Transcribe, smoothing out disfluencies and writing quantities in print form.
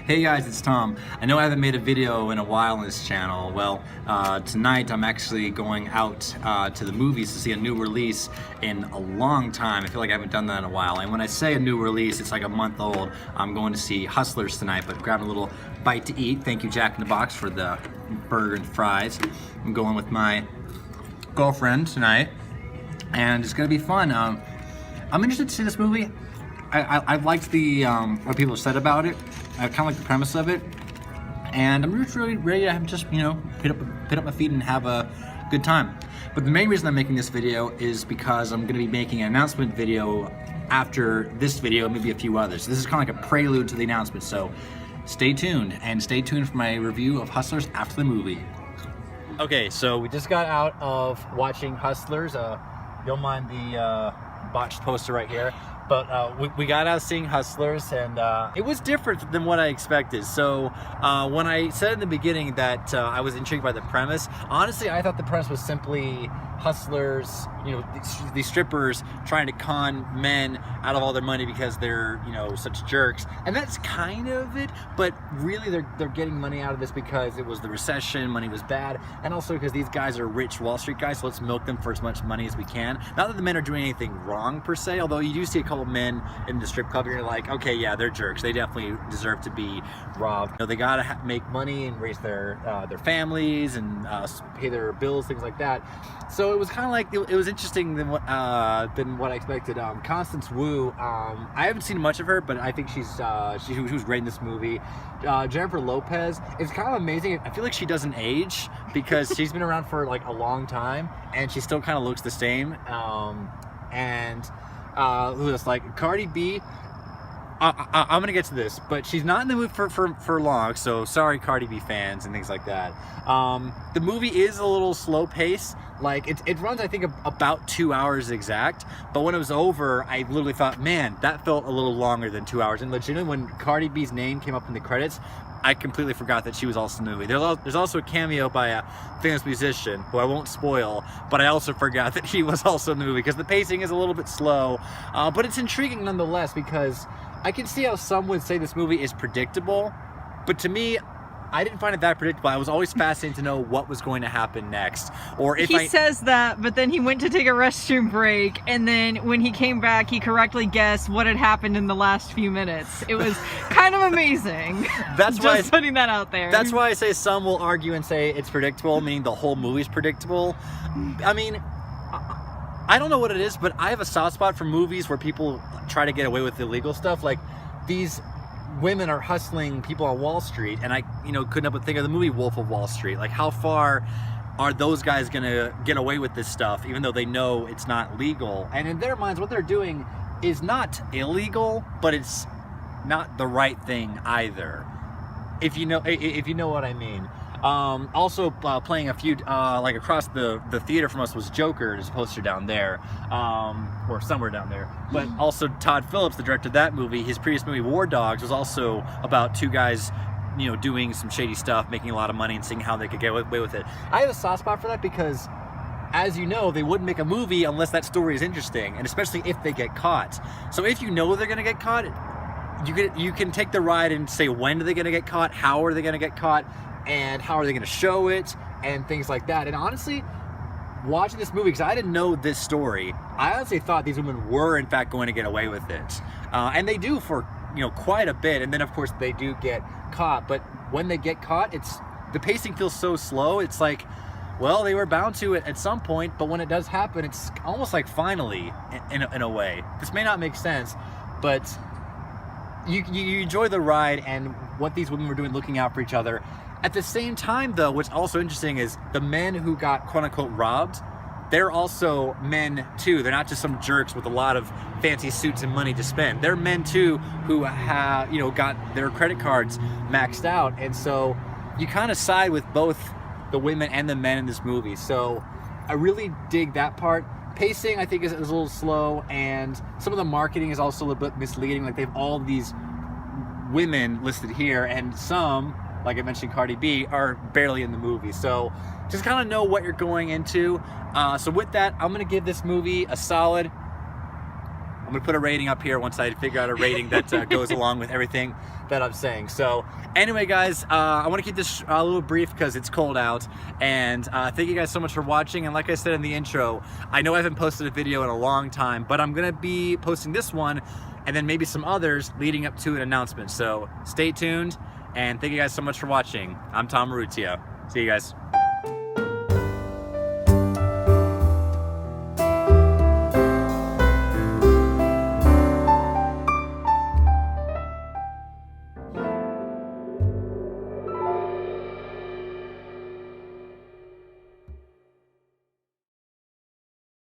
Hey guys, it's Tom. I know I haven't made a video in a while on this channel. Well, tonight I'm actually going out to the movies to see a new release in a long time. I feel like I haven't done that in a while. And when I say a new release, it's like a month old. I'm going to see Hustlers tonight, but grabbing a little bite to eat. Thank you, Jack in the Box, for the burger and fries. I'm going with my girlfriend tonight, and it's gonna be fun. I'm interested to see this movie. I've liked the what people have said about it. I kind of like the premise of it, and I'm just really ready to have just put up my feet and have a good time. But the main reason I'm making this video is because I'm going to be making an announcement video after this video, and maybe a few others. So this is kind of like a prelude to the announcement. So stay tuned, and stay tuned for my review of Hustlers after the movie. Okay, so we just got out of watching Hustlers. Don't mind the botched poster right here. But we got out seeing Hustlers, and it was different than what I expected. So when I said in the beginning that I was intrigued by the premise, honestly, I thought the premise was simply hustlers, these strippers trying to con men out of all their money because they're, such jerks. And that's kind of it, but really they're getting money out of this because it was the recession, money was bad, and also because these guys are rich Wall Street guys, so let's milk them for as much money as we can. Not that the men are doing anything wrong per se, although you do see a couple men in the strip club and you're like, okay, yeah, they're jerks. They definitely deserve to be robbed. They gotta make money and raise their families and pay their bills, things like that. So it was kind of like, it was interesting than what I expected. Constance Wu, I haven't seen much of her, but I think she was great in this movie. Jennifer Lopez, it's kind of amazing. I feel like she doesn't age because she's been around for like a long time and she still kind of looks the same. Who else? Like Cardi B, I'm gonna get to this, but she's not in the movie for long, so sorry Cardi B fans and things like that. The movie is a little slow pace. Like it runs, I think, about 2 hours exact, but when it was over, I literally thought, man, that felt a little longer than 2 hours. And legitimately, when Cardi B's name came up in the credits, I completely forgot that she was also in the movie. There's also a cameo by a famous musician, who I won't spoil, but I also forgot that he was also in the movie because the pacing is a little bit slow, but it's intriguing nonetheless because I can see how some would say this movie is predictable, but to me, I didn't find it that predictable. I was always fascinated to know what was going to happen next. Or if he says that, but then he went to take a restroom break, and then when he came back, he correctly guessed what had happened in the last few minutes. It was kind of amazing. That's why just putting that out there. That's why I say some will argue and say it's predictable, meaning the whole movie's predictable. I mean, I don't know what it is, but I have a soft spot for movies where people try to get away with illegal stuff. Like these women are hustling people on Wall Street, and I couldn't help but think of the movie Wolf of Wall Street. Like, how far are those guys gonna get away with this stuff even though they know it's not legal? And in their minds, what they're doing is not illegal, but it's not the right thing either, if you know what I mean. Also playing a few like across the theater from us was Joker. There's a poster down there, or somewhere down there. But also Todd Phillips, the director of that movie, his previous movie War Dogs was also about two guys doing some shady stuff, making a lot of money and seeing how they could get away with it. I have a soft spot for that because, as you know, they wouldn't make a movie unless that story is interesting, and especially if they get caught. So if you know they're gonna get caught, you can take the ride and say, when are they gonna get caught, how are they gonna get caught, and how are they going to show it, and things like that. And honestly, watching this movie, because I didn't know this story, I honestly thought these women were in fact going to get away with it, and they do for quite a bit. And then of course they do get caught, but when they get caught, the pacing feels so slow. It's like, well, they were bound to it at some point, but when it does happen, it's almost like finally, in a way. This may not make sense, but you enjoy the ride and what these women were doing, looking out for each other. At the same time, though, what's also interesting is the men who got quote-unquote robbed, they're also men too. They're not just some jerks with a lot of fancy suits and money to spend. They're men too who have, got their credit cards maxed out. And so you kind of side with both the women and the men in this movie. So I really dig that part. Pacing, I think, is a little slow, and some of the marketing is also a little bit misleading. Like, they have all these women listed here, and some, like I mentioned, Cardi B, are barely in the movie. So just kind of know what you're going into. So with that, I'm gonna give this movie a solid, I'm gonna put a rating up here once I figure out a rating that goes along with everything. that I'm saying. So anyway, guys, I want to keep this a little brief because it's cold out. And thank you guys so much for watching. And like I said in the intro, I know I haven't posted a video in a long time, but I'm going to be posting this one and then maybe some others leading up to an announcement. So stay tuned, and thank you guys so much for watching. I'm Tom Marutio. See you guys.